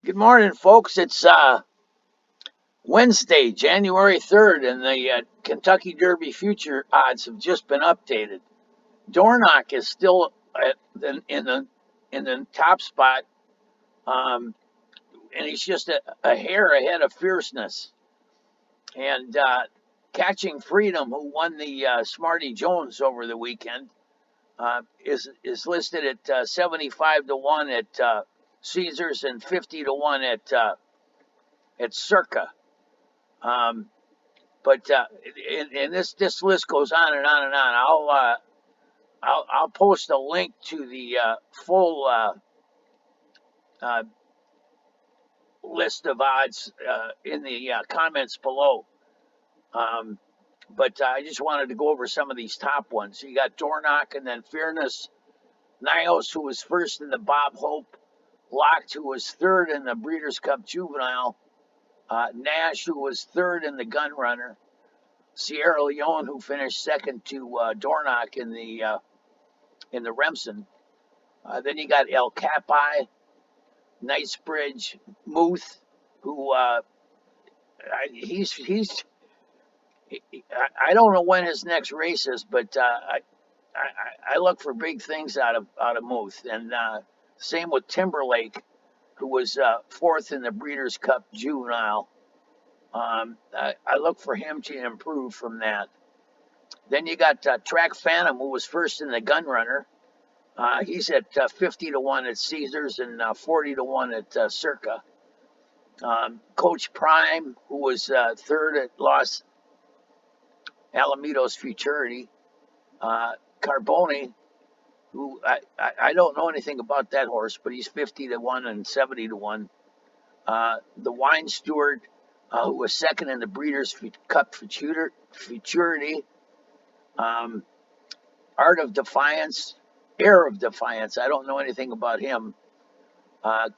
Good morning, folks. It's Wednesday, January 3rd, and the Kentucky Derby future odds have just been updated. Dornoch is still in the top spot, um, and he's just a hair ahead of Fierceness. And Catching Freedom, who won the Smarty Jones over the weekend, is listed at 75 to 1 at Caesars and 50 to 1 at Circa. Um, but and this list goes on and on and on. I'll post a link to the full uh, list of odds in the comments below. Um, but I just wanted to go over some of these top ones. You got Dornoch and then Fearness, Nios, who was first in the Bob Hope, Locked, who was third in the Breeders' Cup Juvenile, Nash, who was third in the Gun Runner, Sierra Leone, who finished second to Dornoch in the Remsen. Then you got El Capi, Knightsbridge, Muth, who he's I don't know when his next race is, but I look for big things out of Muth, and same with Timberlake, who was fourth in the Breeders' Cup Juvenile. I look for him to improve from that. Then you got Track Phantom, who was first in the Gun Runner. He's at 50 to 1 at Caesars and 40 to 1 at Circa. Coach Prime, who was third at Los Alamitos Futurity. Carboni, who I don't know anything about that horse, but he's 50 to 1 and 70 to 1. The Wine Steward, who was second in the Breeders' Cup Futurity. Art of Defiance, Air of Defiance. I don't know anything about him.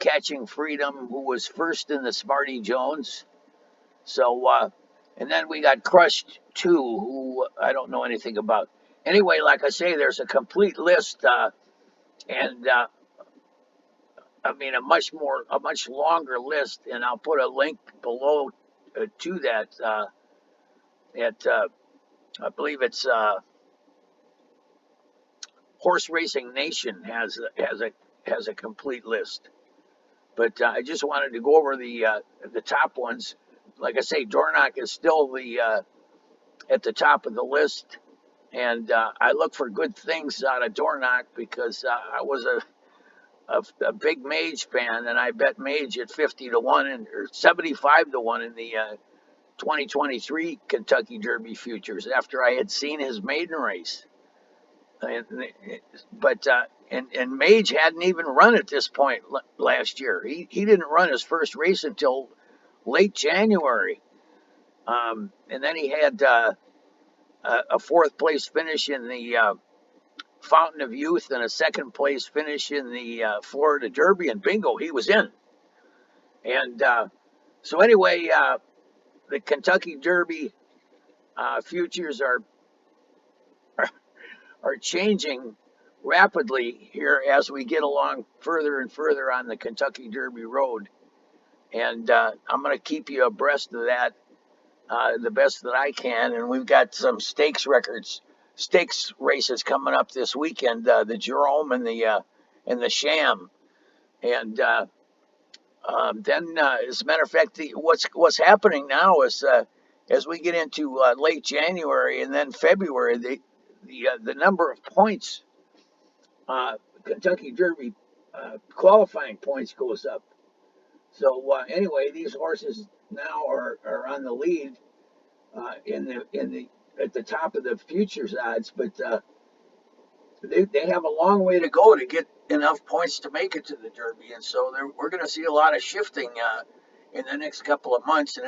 Catching Freedom, who was first in the Smarty Jones. So, and then we got Crushed 2, who I don't know anything about. Anyway, like I say, there's a complete list, and I mean a much longer list, and I'll put a link below to that. I believe it's Horse Racing Nation has a complete list. But I just wanted to go over the top ones. Like I say, Dornoch is still at the top of the list, and I look for good things out of Dornoch because I was a big Mage fan, and I bet Mage at 50 to 1 or 75 to 1 in the 2023 Kentucky Derby futures after I had seen his maiden race. But Mage hadn't even run at this point last year. He didn't run his first race until late January, and then he had a fourth place finish in the Fountain of Youth and a second place finish in the Florida Derby, and bingo, he was in. And so anyway, the Kentucky Derby futures are changing rapidly here as we get along further and further on the Kentucky Derby road. And I'm going to keep you abreast of that the best that I can. And we've got some stakes races coming up this weekend, the Jerome and the Sham. And then, as a matter of fact, what's happening now is as we get into late January and then February, the number of points, Kentucky Derby qualifying points goes up. So anyway, these horses now are on the lead at the top of the futures odds, but they have a long way to go to get enough points to make it to the Derby, and so we're going to see a lot of shifting in the next couple of months, and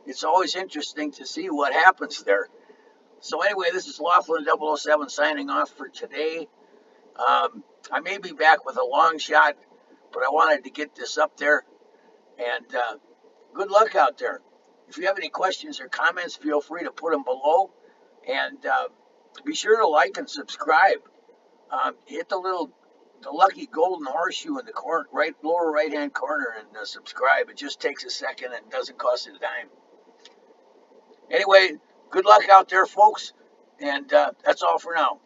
it's always interesting to see what happens there. So anyway, this is Laughlin 007 signing off for today. I may be back with a long shot, but I wanted to get this up there, and good luck out there. If you have any questions or comments, feel free to put them below, and be sure to like and subscribe. Hit the little the lucky golden horseshoe in the corner, right lower right hand corner, and subscribe. It just takes a second and doesn't cost a dime. Anyway, good luck out there, folks, and that's all for now.